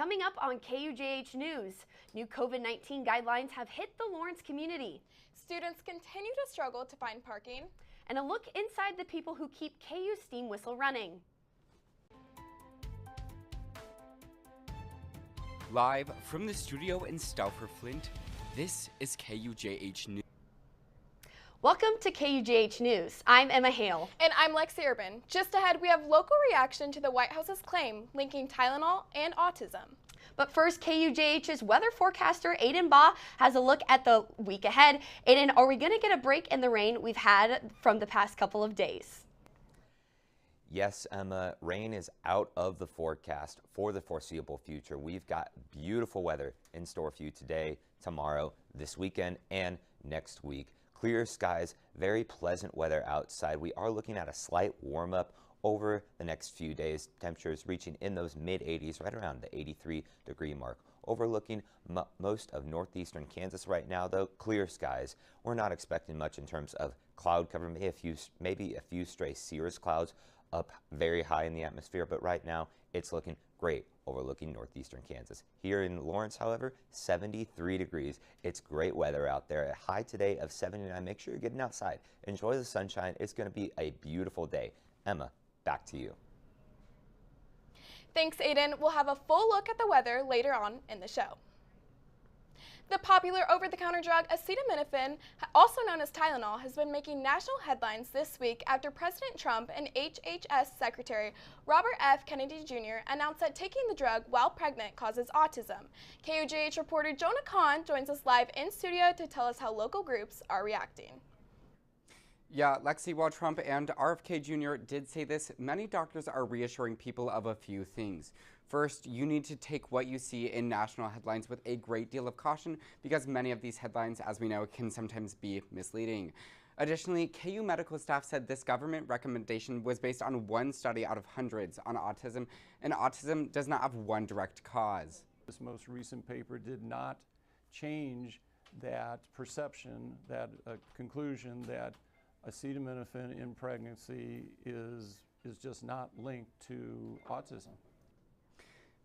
Coming up on KUJH News, new COVID-19 guidelines have hit the Lawrence community. Students continue to struggle to find parking. And a look inside the people who keep KU's steam whistle running. Live from the studio in Stauffer Flint, this is KUJH News. Welcome to KUJH News. I'm Emma Hale. And I'm Lexi Urban. Just ahead, we have local reaction to the White House's claim linking Tylenol and autism. But first, KUJH's weather forecaster, Aiden Baugh, has a look at the week ahead. Aiden, are we going to get a break in the rain we've had from the past couple of days? Yes, Emma, rain is out of the forecast for the foreseeable future. We've got beautiful weather in store for you today, tomorrow, this weekend, and next week. Clear skies, very pleasant weather outside. We are looking at a slight warm up over the next few days. Temperatures reaching in those mid-80s, right around the 83-degree mark. Overlooking most of northeastern Kansas right now, though, clear skies. We're not expecting much in terms of cloud cover, maybe a few stray cirrus clouds up very high in the atmosphere, but right now it's looking great overlooking northeastern Kansas. Here in Lawrence, however, 73 degrees. It's great weather out there. A high today of 79. Make sure you're getting outside. Enjoy the sunshine. It's going to be a beautiful day. Emma, back to you. Thanks, Aiden. We'll have a full look at the weather later on in the show. The popular over-the-counter drug acetaminophen, also known as Tylenol, has been making national headlines this week after President Trump and HHS Secretary Robert F. Kennedy Jr. announced that taking the drug while pregnant causes autism. KUJH reporter Jonah Kahn joins us live in studio to tell us how local groups are reacting. Yeah, Lexi, while Trump and RFK Jr. did say this, many doctors are reassuring people of a few things. First, you need to take what you see in national headlines with a great deal of caution because many of these headlines, as we know, can sometimes be misleading. Additionally, KU medical staff said this government recommendation was based on one study out of hundreds on autism, and autism does not have one direct cause. This most recent paper did not change that perception, that conclusion that acetaminophen in pregnancy is just not linked to autism.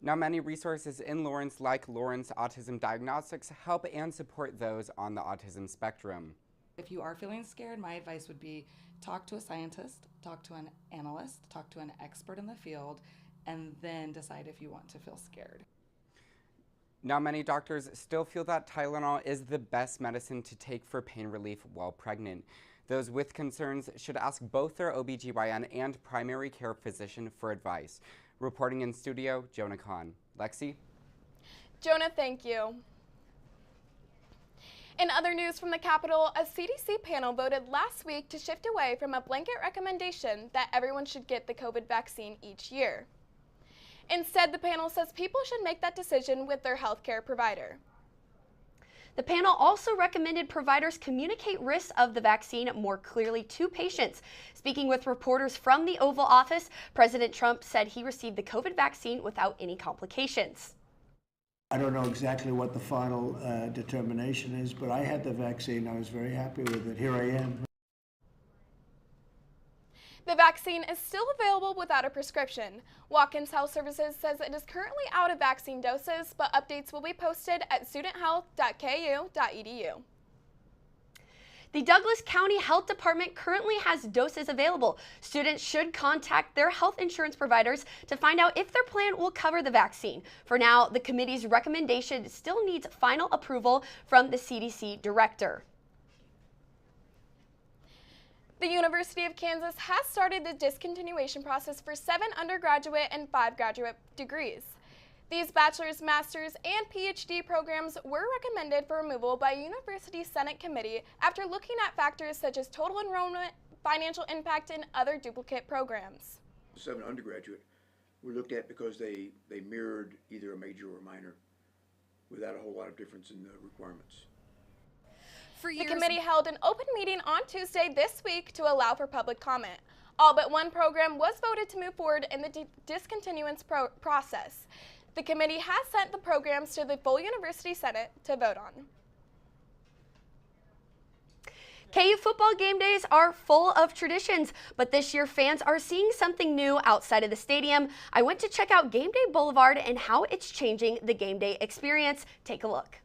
Now, many resources in Lawrence, like Lawrence Autism Diagnostics, help and support those on the autism spectrum. If you are feeling scared, my advice would be talk to a scientist, talk to an analyst, talk to an expert in the field, and then decide if you want to feel scared. Now, many doctors still feel that Tylenol is the best medicine to take for pain relief while pregnant. Those with concerns should ask both their OBGYN and primary care physician for advice. Reporting in studio, Jonah Kahn. Lexi? Jonah, thank you. In other news from the Capitol, a CDC panel voted last week to shift away from a blanket recommendation that everyone should get the COVID vaccine each year. Instead, the panel says people should make that decision with their healthcare provider. The panel also recommended providers communicate risks of the vaccine more clearly to patients. Speaking with reporters from the Oval Office, President Trump said he received the COVID vaccine without any complications. I don't know exactly what the final determination is, but I had the vaccine. I was very happy with it. Here I am. The vaccine is still available without a prescription. Watkins Health Services says it is currently out of vaccine doses, but updates will be posted at studenthealth.ku.edu. The Douglas County Health Department currently has doses available. Students should contact their health insurance providers to find out if their plan will cover the vaccine. For now, the committee's recommendation still needs final approval from the CDC director. The University of Kansas has started the discontinuation process for 7 undergraduate and 5 graduate degrees. These bachelor's, master's, and PhD programs were recommended for removal by a University Senate committee after looking at factors such as total enrollment, financial impact, and other duplicate programs. 7 undergraduate were looked at because they mirrored either a major or a minor without a whole lot of difference in the requirements. The committee held an open meeting on Tuesday this week to allow for public comment. All but one program was voted to move forward in the discontinuance process. The committee has sent the programs to the full University Senate to vote on. KU football game days are full of traditions, but this year fans are seeing something new outside of the stadium. I went to check out Game Day Boulevard and how it's changing the game day experience. Take a look.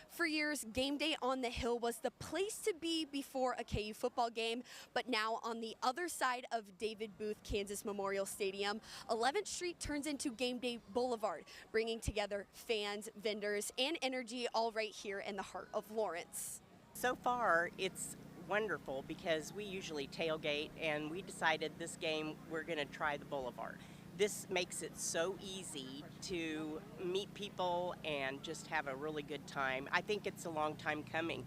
For years, Game Day on the Hill was the place to be before a KU football game, but now on the other side of David Booth Kansas Memorial Stadium, 11th Street turns into Game Day Boulevard, bringing together fans, vendors, and energy all right here in the heart of Lawrence. So far, it's wonderful because we usually tailgate, and we decided this game we're going to try the Boulevard. This makes it so easy to meet people and just have a really good time. I think it's a long time coming.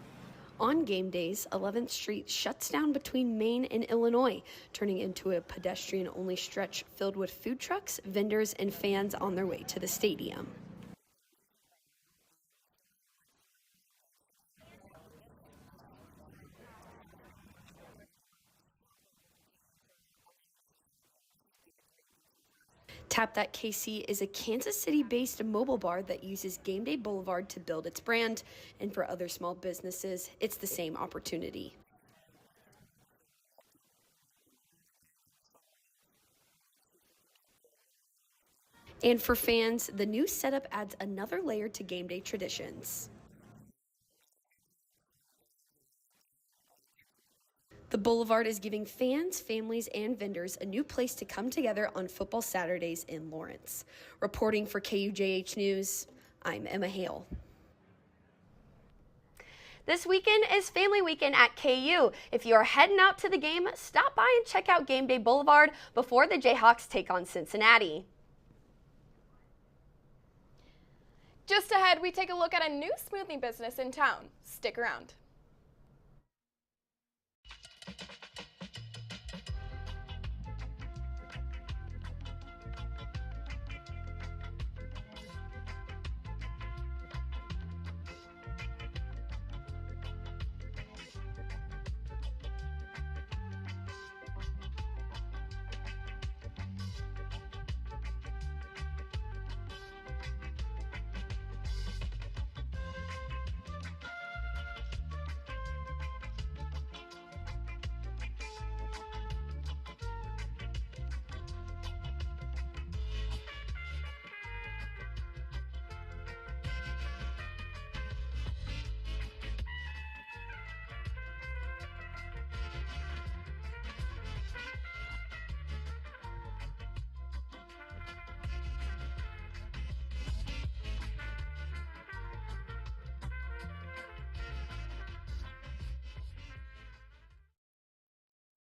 On game days, 11th Street shuts down between Maine and Illinois, turning into a pedestrian-only stretch filled with food trucks, vendors, and fans on their way to the stadium. Tap That KC is a Kansas City-based mobile bar that uses Game Day Boulevard to build its brand, and for other small businesses, it's the same opportunity. And for fans, the new setup adds another layer to game day traditions. The Boulevard is giving fans, families, and vendors a new place to come together on football Saturdays in Lawrence. Reporting for KUJH News, I'm Emma Hale. This weekend is Family Weekend at KU. If you are heading out to the game, stop by and check out Game Day Boulevard before the Jayhawks take on Cincinnati. Just ahead, we take a look at a new smoothie business in town. Stick around.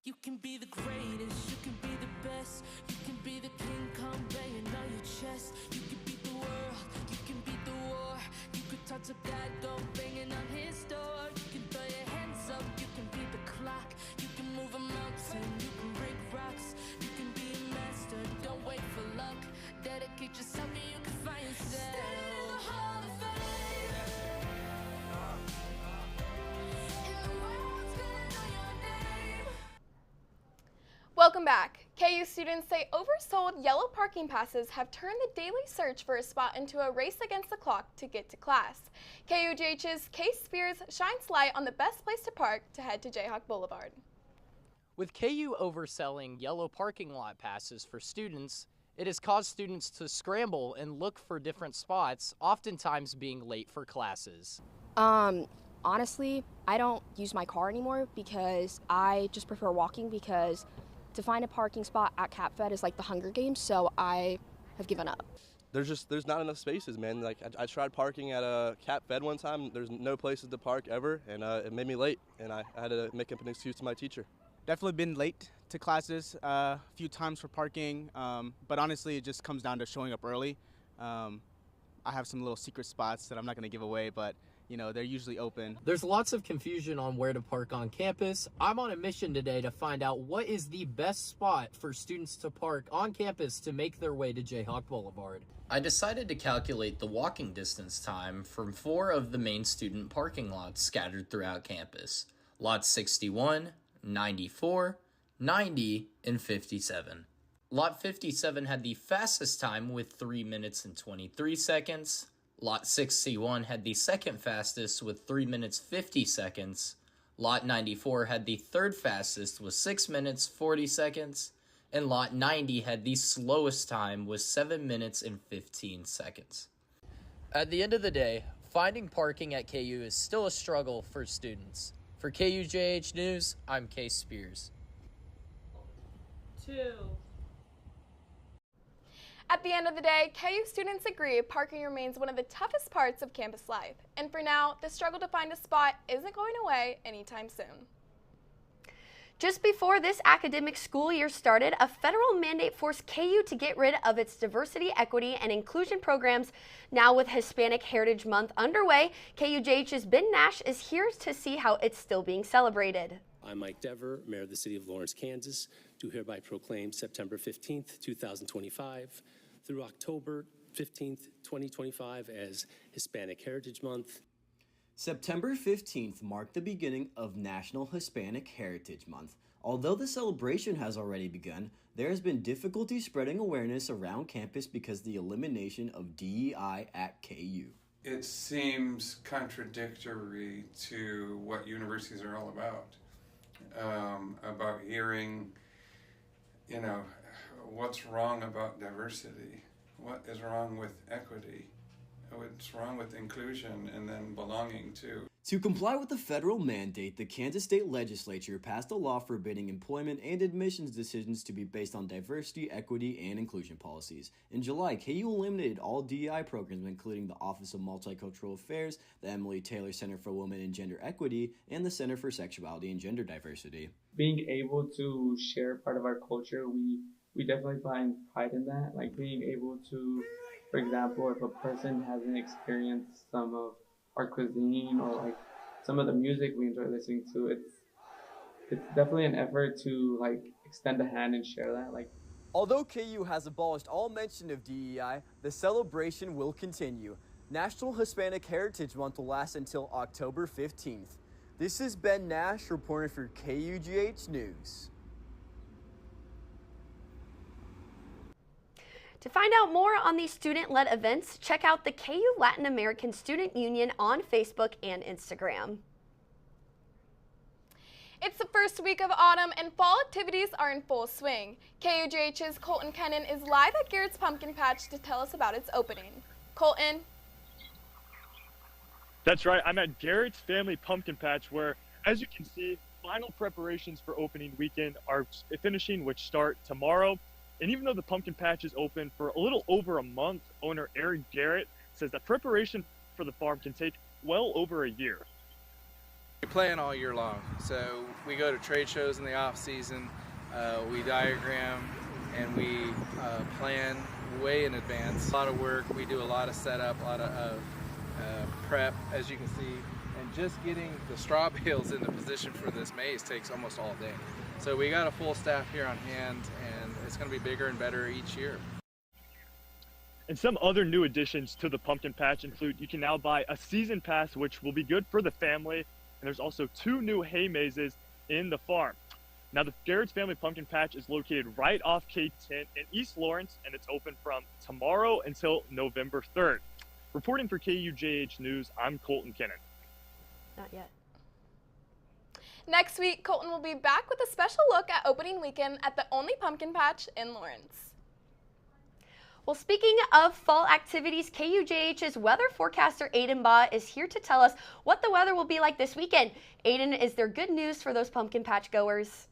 You can be the greatest, you can be the best, you can be the King Kong banging on your chest. You can beat the world, you can beat the war. You could touch a bad dog banging on his door. You can throw your hands up, you can beat the clock. You can move a mountain, you can break rocks. You can be a master, don't wait for luck. Dedicate yourself and you can find yourself. Stand in the Hall of Fame, and the world's gonna know your name. Welcome back. KU students say oversold yellow parking passes have turned the daily search for a spot into a race against the clock to get to class. KUJH's Case Spears shines light on the best place to park to head to Jayhawk Boulevard. With KU overselling yellow parking lot passes for students, it has caused students to scramble and look for different spots, oftentimes being late for classes. Honestly, I don't use my car anymore because I just prefer walking, because to find a parking spot at CapFed is like the Hunger Games, so I have given up. There's not enough spaces, man. Like I tried parking at a CapFed one time. There's no places to park ever, and it made me late, and I had to make up an excuse to my teacher. Definitely been late to classes a few times for parking, but honestly, it just comes down to showing up early. I have some little secret spots that I'm not going to give away, but you know, they're usually open. There's lots of confusion on where to park on campus. I'm on a mission today to find out what is the best spot for students to park on campus to make their way to Jayhawk Boulevard. I decided to calculate the walking distance time from 4 of the main student parking lots scattered throughout campus. Lots 61, 94, 90, and 57. Lot 57 had the fastest time with 3 minutes and 23 seconds. Lot 61 had the second fastest with 3 minutes 50 seconds. Lot 94 had the third fastest with 6 minutes 40 seconds, and Lot 90 had the slowest time with 7 minutes and 15 seconds. At the end of the day, finding parking at KU is still a struggle for students. For KUJH News, I'm Case Spears. 2. At the end of the day, KU students agree parking remains one of the toughest parts of campus life. And for now, the struggle to find a spot isn't going away anytime soon. Just before this academic school year started, a federal mandate forced KU to get rid of its diversity, equity, and inclusion programs. Now with Hispanic Heritage Month underway, KUJH's Ben Nash is here to see how it's still being celebrated. I'm Mike Dever, Mayor of the City of Lawrence, Kansas, do hereby proclaim September 15th, 2025 through October 15th, 2025 as Hispanic Heritage Month. September 15th marked the beginning of National Hispanic Heritage Month. Although the celebration has already begun, there has been difficulty spreading awareness around campus because of the elimination of DEI at KU. It seems contradictory to what universities are all about hearing, what's wrong about diversity, what is wrong with equity, what's wrong with inclusion, and then belonging too. To comply with the federal mandate, the Kansas State Legislature passed a law forbidding employment and admissions decisions to be based on diversity, equity, and inclusion policies. In July, KU eliminated all DEI programs, including the Office of Multicultural Affairs, the Emily Taylor Center for Women and Gender Equity, and the Center for Sexuality and Gender Diversity. Being able to share part of our culture, we definitely find pride in that. Like being able to, for example, if a person hasn't experienced some of our cuisine or like some of the music we enjoy listening to, it's definitely an effort to like extend a hand and share that. Although KU has abolished all mention of DEI, the celebration will continue. National Hispanic Heritage Month will last until October 15th. This is Ben Nash reporting for KUGH News. To find out more on these student-led events, check out the KU Latin American Student Union on Facebook and Instagram. It's the first week of autumn and fall activities are in full swing. KUJH's Colton Kennan is live at Garrett's Pumpkin Patch to tell us about its opening. Colton? That's right, I'm at Garrett's Family Pumpkin Patch where, as you can see, final preparations for opening weekend are finishing, which start tomorrow. And even though the pumpkin patch is open for a little over a month, owner Eric Garrett says that preparation for the farm can take well over a year. We plan all year long, so we go to trade shows in the off season, we diagram, and we plan way in advance. A lot of work, we do a lot of setup, a lot of prep, as you can see, and just getting the straw bales into position for this maize takes almost all day. So we got a full staff here on hand, and it's going to be bigger and better each year. And some other new additions to the pumpkin patch include you can now buy a season pass, which will be good for the family, and there's also 2 new hay mazes in the farm. Now the Garrett's Family Pumpkin Patch is located right off K-10 in East Lawrence, and it's open from tomorrow until November 3rd. Reporting for KUJH News, I'm Colton Kennan. Not yet. Next week, Colton will be back with a special look at opening weekend at the only pumpkin patch in Lawrence. Well, speaking of fall activities, KUJH's weather forecaster Aiden Baugh is here to tell us what the weather will be like this weekend. Aiden, is there good news for those pumpkin patch goers?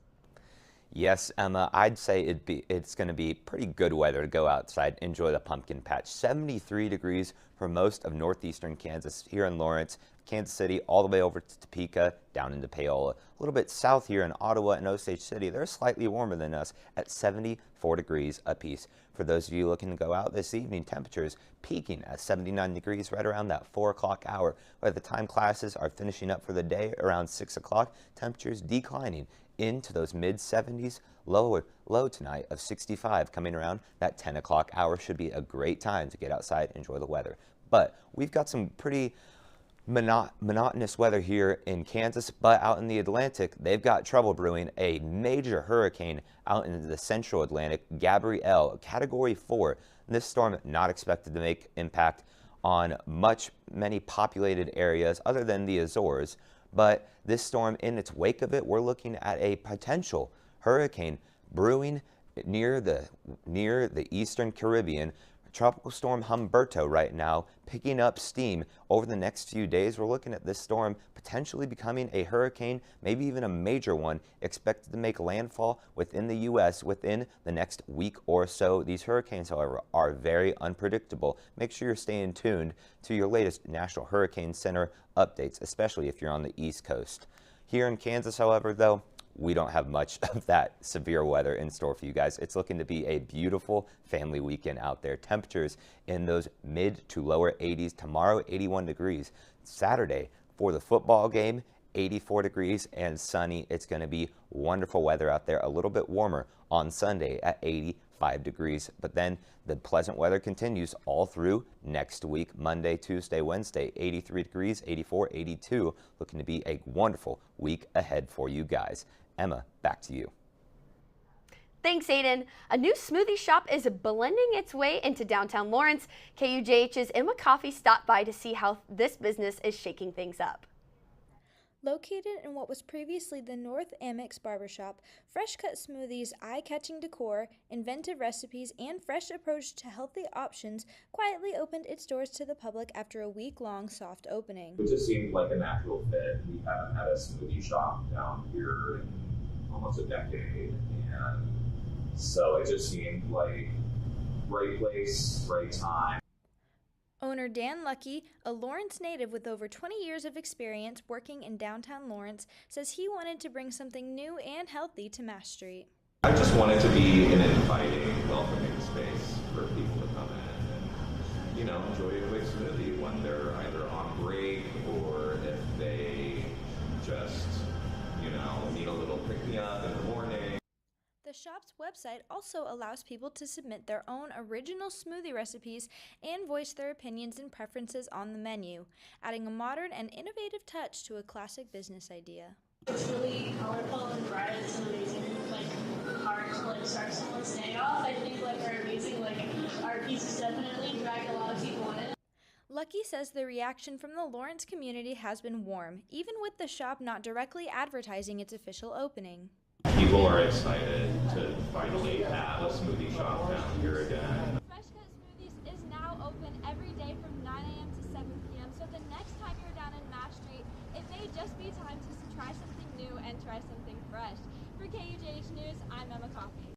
Yes, Emma, I'd say it's going to be pretty good weather to go outside, enjoy the pumpkin patch. 73 degrees for most of northeastern Kansas here in Lawrence, Kansas City, all the way over to Topeka, down into Paola. A little bit south here in Ottawa and Osage City, they're slightly warmer than us at 74 degrees apiece. For those of you looking to go out this evening, temperatures peaking at 79 degrees right around that 4 o'clock hour. By the time classes are finishing up for the day around 6 o'clock, temperatures declining into those mid-70s, low tonight of 65 coming around that 10 o'clock hour. Should be a great time to get outside and enjoy the weather. But we've got some pretty monotonous weather here in Kansas, but out in the Atlantic, they've got trouble brewing. A major hurricane out into the central Atlantic, Gabrielle, a Category 4. This storm not expected to make impact on many populated areas other than the Azores, But this storm, in its wake of it, we're looking at a potential hurricane brewing near the eastern Caribbean. Tropical storm Humberto right now picking up steam. Over the next few days, we're looking at this storm potentially becoming a hurricane, maybe even a major one, expected to make landfall within the U.S. within the next week or so. These hurricanes, however, are very unpredictable. Make sure you're staying tuned to your latest National Hurricane Center updates, especially if you're on the East Coast. Here in Kansas, however, though, we don't have much of that severe weather in store for you guys. It's looking to be a beautiful family weekend out there. Temperatures in those mid to lower 80s. Tomorrow, 81 degrees. Saturday, for the football game, 84 degrees and sunny. It's going to be wonderful weather out there. A little bit warmer on Sunday at 85 degrees. But then the pleasant weather continues all through next week. Monday, Tuesday, Wednesday, 83 degrees, 84, 82. Looking to be a wonderful week ahead for you guys. Emma, back to you. Thanks, Aiden. A new smoothie shop is blending its way into downtown Lawrence. KUJH's Emma Coffey stopped by to see how this business is shaking things up. Located in what was previously the North Amex Barbershop, Fresh Cut Smoothies' eye-catching decor, inventive recipes, and fresh approach to healthy options quietly opened its doors to the public after a week-long soft opening. It just seemed like a natural fit. We haven't had a smoothie shop down here in almost a decade, and so it just seemed like right place, right time. Owner Dan Lucky, a Lawrence native with over 20 years of experience working in downtown Lawrence, says he wanted to bring something new and healthy to Mass Street. I just wanted to be an inviting, welcoming space for people to come in and, enjoy a quick smoothie when they're either on break or if they just, need a little pick-me-up in the morning. The shop's website also allows people to submit their own original smoothie recipes and voice their opinions and preferences on the menu, adding a modern and innovative touch to a classic business idea. It's really colorful and bright. It's amazing, hard to start someone's day off. I think our pieces definitely drag a lot of people in. Lucky says the reaction from the Lawrence community has been warm, even with the shop not directly advertising its official opening. People are excited to finally have a smoothie shop down here again. Fresh Cut Smoothies is now open every day from 9 a.m. to 7 p.m. So the next time you're down in Mass Street, it may just be time to try something new and try something fresh. For KUJH News, I'm Emma Coffey.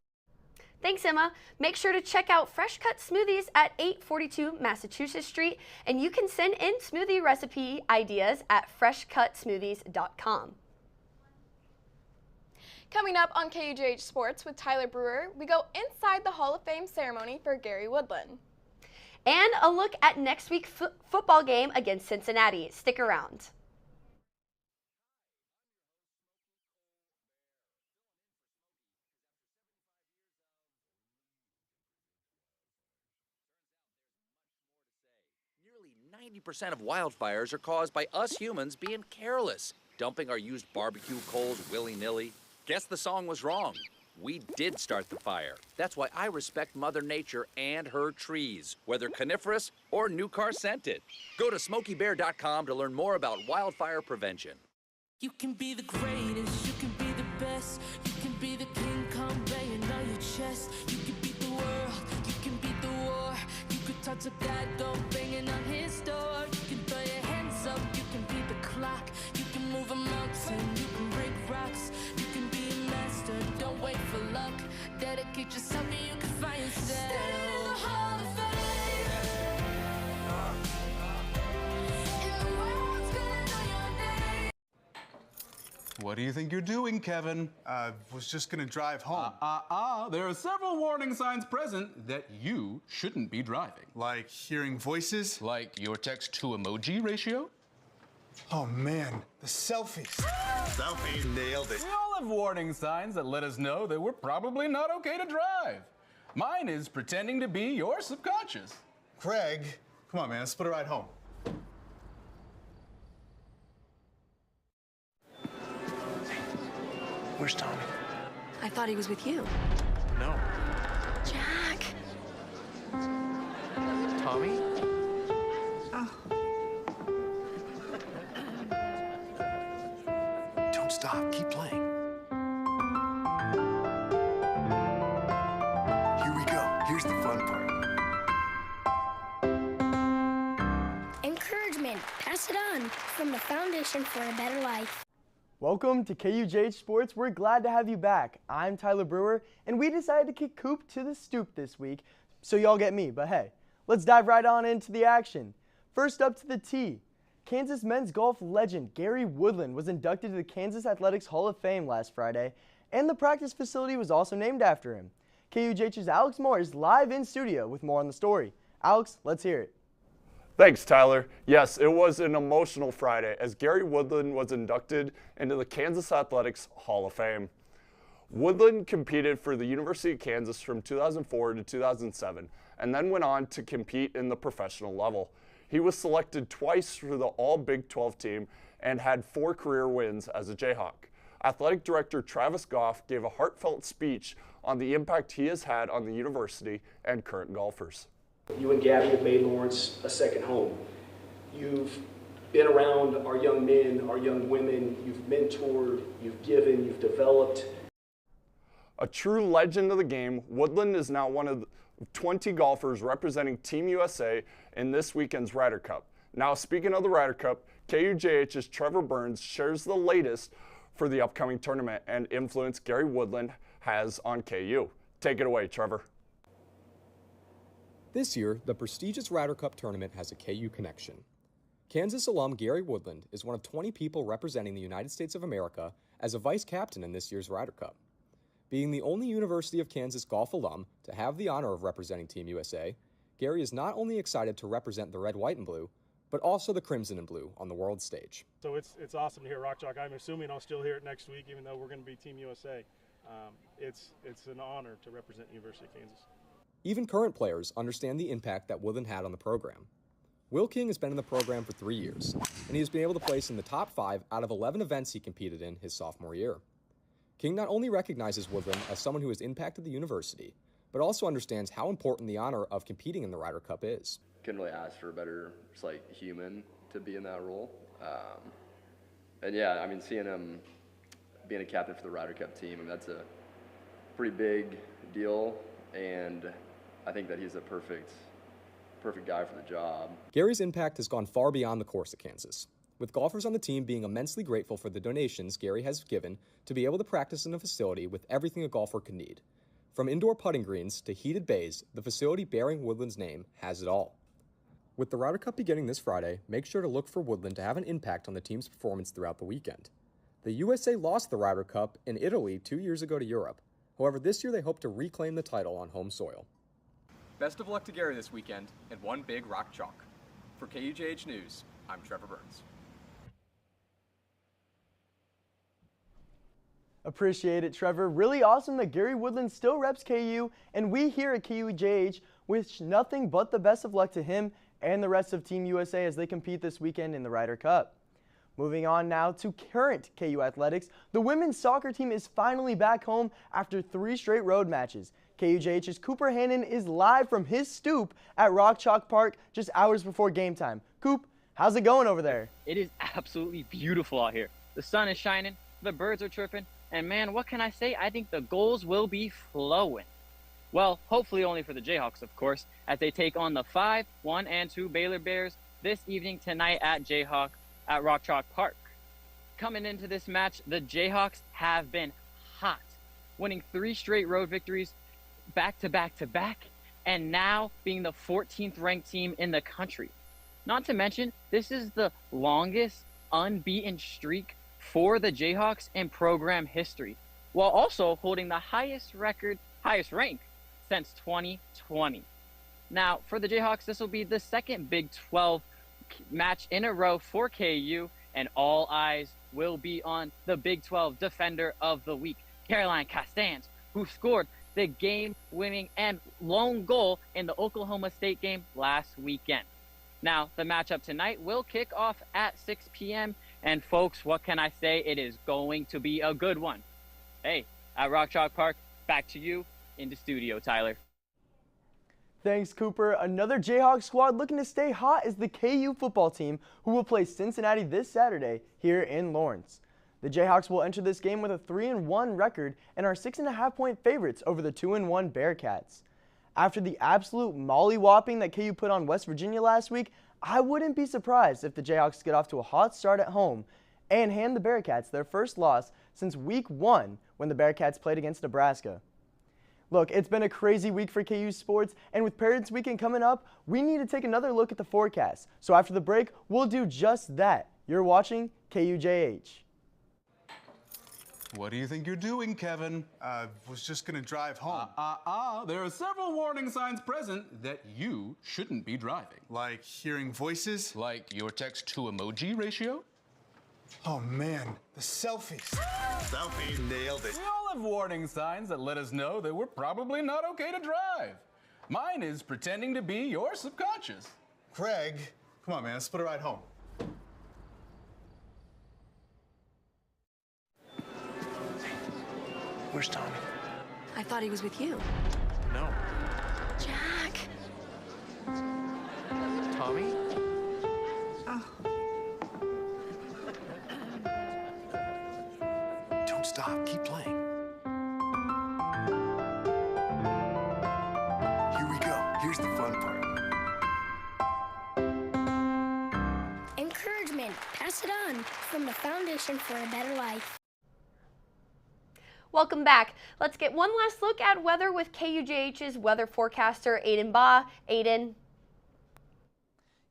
Thanks, Emma. Make sure to check out Fresh Cut Smoothies at 842 Massachusetts Street, and you can send in smoothie recipe ideas at freshcutsmoothies.com. Coming up on KUJH Sports with Tyler Brewer, we go inside the Hall of Fame ceremony for Gary Woodland. And a look at next week's football game against Cincinnati. Stick around. Nearly 90% of wildfires are caused by us humans being careless, dumping our used barbecue coals willy-nilly. Guess the song was wrong. We did start the fire. That's why I respect Mother Nature and her trees, whether coniferous or new car scented. Go to SmokeyBear.com to learn more about wildfire prevention. You can be the greatest, you can be the best, you can be the king, come banging on your chest. You can beat the world, you can beat the war. You could touch up that, go banging on his door. You can throw your hands up, you can beat the clock. You can move a mountain, you can break rocks. You can be a master, don't wait for luck. Dedicate yourself and you can find yourself. Standing in the Hall of Fame. And the world's gonna know your name. What do you think you're doing, Kevin? Was just gonna drive home. There are several warning signs present that you shouldn't be driving. Like hearing voices? Like your text-to-emoji ratio? Oh man, the selfies. Selfie. Nailed it. We all have warning signs that let us know that we're probably not okay to drive. Mine is pretending to be your subconscious. Craig, come on man, let's split a ride home. Where's Tommy? I thought he was with you. No. Jack. Tommy? Oh. stop. Keep playing. Here we go. Here's the fun part. Encouragement. Pass it on from the Foundation for a Better Life. Welcome to KUJH Sports. We're glad to have you back. I'm Tyler Brewer, and we decided to kick Coop to the stoop this week, so y'all get me, but hey, let's dive right on into the action. First up to the tee. Kansas men's golf legend Gary Woodland was inducted to the Kansas Athletics Hall of Fame last Friday, and the practice facility was also named after him. KUJH's Alex Moore is live in studio with more on the story. Alex, let's hear it. Thanks, Tyler. Yes, it was an emotional Friday as Gary Woodland was inducted into the Kansas Athletics Hall of Fame. Woodland competed for the University of Kansas from 2004 to 2007 and then went on to compete in the professional level. He was selected twice for the All Big 12 team and had 4 career wins as a Jayhawk. Athletic Director Travis Goff gave a heartfelt speech on the impact he has had on the university and current golfers. You and Gabby have made Lawrence a second home. You've been around our young men, our young women. You've mentored, you've given, you've developed. A true legend of the game, Woodland is now one of the 20 golfers representing Team USA in this weekend's Ryder Cup. Now, speaking of the Ryder Cup, KUJH's Trevor Burns shares the latest for the upcoming tournament and influence Gary Woodland has on KU. Take it away, Trevor. This year, the prestigious Ryder Cup tournament has a KU connection. Kansas alum Gary Woodland is one of 20 people representing the United States of America as a vice captain in this year's Ryder Cup. Being the only University of Kansas golf alum to have the honor of representing Team USA, Gary is not only excited to represent the red, white, and blue, but also the crimson and blue on the world stage. So it's awesome to hear Rock Chalk. I'm assuming I'll still hear it next week, even though we're going to be Team USA. It's an honor to represent the University of Kansas. Even current players understand the impact that Woodland had on the program. Will King has been in the program for 3 years, and he has been able to place in the top 5 out of 11 events he competed in his sophomore year. King not only recognizes Woodland as someone who has impacted the university, but also understands how important the honor of competing in the Ryder Cup is. Couldn't really ask for a better human to be in that role. And yeah, I mean, seeing him being a captain for the Ryder Cup team, I mean, that's a pretty big deal, and I think that he's a perfect guy for the job. Gary's impact has gone far beyond the course at Kansas, with golfers on the team being immensely grateful for the donations Gary has given to be able to practice in a facility with everything a golfer could need. From indoor putting greens to heated bays, the facility bearing Woodland's name has it all. With the Ryder Cup beginning this Friday, make sure to look for Woodland to have an impact on the team's performance throughout the weekend. The USA lost the Ryder Cup in Italy 2 years ago to Europe. However, this year they hope to reclaim the title on home soil. Best of luck to Gary this weekend, and one big Rock Chalk. For KUJH News, I'm Trevor Burns. Appreciate it, Trevor. Really awesome that Gary Woodland still reps KU, and we here at KUJH wish nothing but the best of luck to him and the rest of Team USA as they compete this weekend in the Ryder Cup. Moving on now to current KU athletics, the women's soccer team is finally back home after 3 straight road matches. KUJH's Cooper Hannon is live from his stoop at Rock Chalk Park just hours before game time. Coop, how's it going over there? It is absolutely beautiful out here. The sun is shining, the birds are chirping, and man, what can I say? I think the goals will be flowing. Well, hopefully only for the Jayhawks, of course, as they take on the 5, 1, and 2 Baylor Bears this evening tonight at Rock Chalk Park. Coming into this match, the Jayhawks have been hot, winning 3 straight road victories back to back to back, and now being the 14th ranked team in the country. Not to mention, this is the longest unbeaten streak for the Jayhawks in program history, while also holding the highest rank since 2020. Now, for the Jayhawks, this will be the second Big 12 match in a row for KU, and all eyes will be on the Big 12 Defender of the Week, Caroline Castans, who scored the game-winning and lone goal in the Oklahoma State game last weekend. Now, the matchup tonight will kick off at 6 p.m., and folks, what can I say? It is going to be a good one. Hey, at Rock Chalk Park, back to you in the studio, Tyler. Thanks, Cooper. Another Jayhawk squad looking to stay hot is the KU football team, who will play Cincinnati this Saturday here in Lawrence. The Jayhawks will enter this game with a 3-1 record and are 6.5-point favorites over the 2-1 Bearcats. After the absolute mollywhopping that KU put on West Virginia last week, I wouldn't be surprised if the Jayhawks get off to a hot start at home and hand the Bearcats their first loss since week 1 when the Bearcats played against Nebraska. Look, it's been a crazy week for KU sports, and with Parents Weekend coming up, we need to take another look at the forecast. So after the break, we'll do just that. You're watching KUJH. What do you think you're doing, Kevin? Was just gonna drive home. There are several warning signs present that you shouldn't be driving. Like hearing voices? Like your text-to-emoji ratio? Oh man, the selfies. Selfie, nailed it. We all have warning signs that let us know that we're probably not okay to drive. Mine is pretending to be your subconscious. Craig, come on man, let's split a ride home. Where's Tommy? I thought he was with you. No. Jack. Tommy? Oh. Don't stop. Keep playing. Here we go. Here's the fun part. Encouragement. Pass it on from the Foundation for a Better Life. Welcome back. Let's get one last look at weather with KUJH's weather forecaster, Aiden Baugh. Aiden.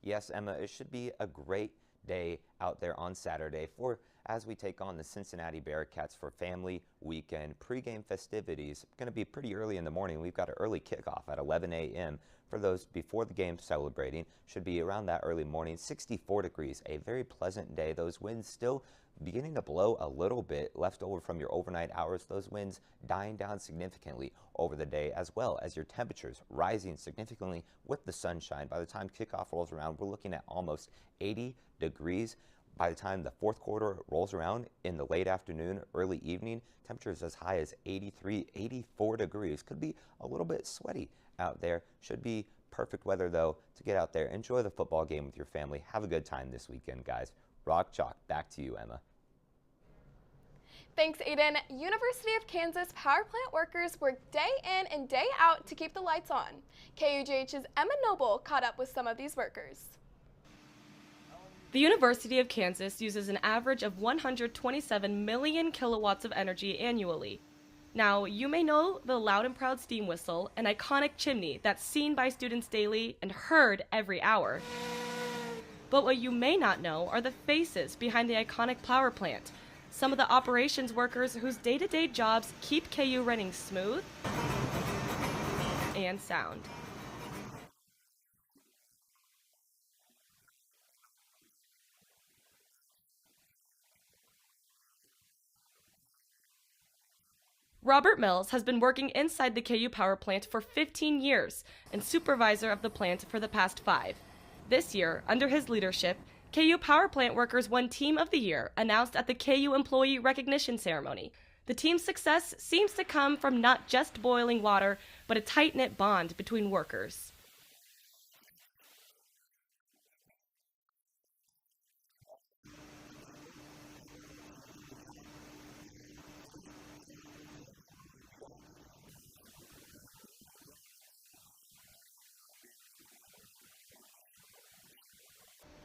Yes, Emma, it should be a great day out there on Saturday as we take on the Cincinnati Bearcats for family weekend pregame festivities. Going to be pretty early in the morning. We've got an early kickoff at 11 a.m. For those before the game celebrating. Should be around that early morning. 64 degrees, a very pleasant day. Those winds still beginning to blow a little bit left over from your overnight hours. Those winds dying down significantly over the day, as well as your temperatures rising significantly with the sunshine. By the time kickoff rolls around, we're looking at almost 80 degrees. By the time the fourth quarter rolls around in the late afternoon, early evening, temperatures as high as 83, 84 degrees. Could be a little bit sweaty out there. Should be perfect weather, though, to get out there, enjoy the football game with your family. Have a good time this weekend, guys. Rock Chalk, back to you, Emma. Thanks, Aiden. University of Kansas power plant workers work day in and day out to keep the lights on. KUJH's Emma Noble caught up with some of these workers. The University of Kansas uses an average of 127 million kilowatts of energy annually. Now, you may know the loud and proud steam whistle, an iconic chimney that's seen by students daily and heard every hour. But what you may not know are the faces behind the iconic power plant, some of the operations workers whose day-to-day jobs keep KU running smooth and sound. Robert Mills has been working inside the KU power plant for 15 years and supervisor of the plant for the past 5. This year, under his leadership, KU power plant workers won Team of the Year, announced at the KU Employee Recognition Ceremony. The team's success seems to come from not just boiling water, but a tight-knit bond between workers.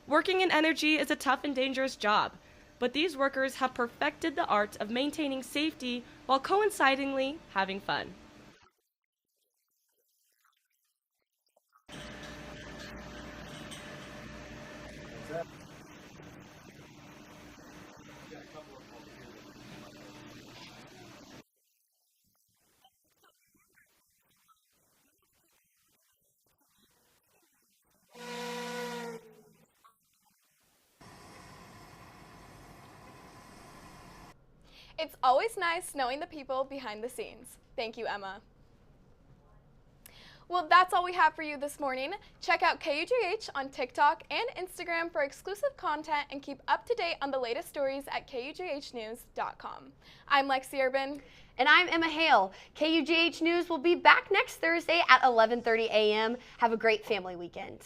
Working in energy is a tough and dangerous job, but these workers have perfected the art of maintaining safety while coincidingly having fun. It's always nice knowing the people behind the scenes. Thank you, Emma. Well, that's all we have for you this morning. Check out KUJH on TikTok and Instagram for exclusive content and keep up to date on the latest stories at KUJHnews.com. I'm Lexi Urban. And I'm Emma Hale. KUJH News will be back next Thursday at 11:30 a.m. Have a great family weekend.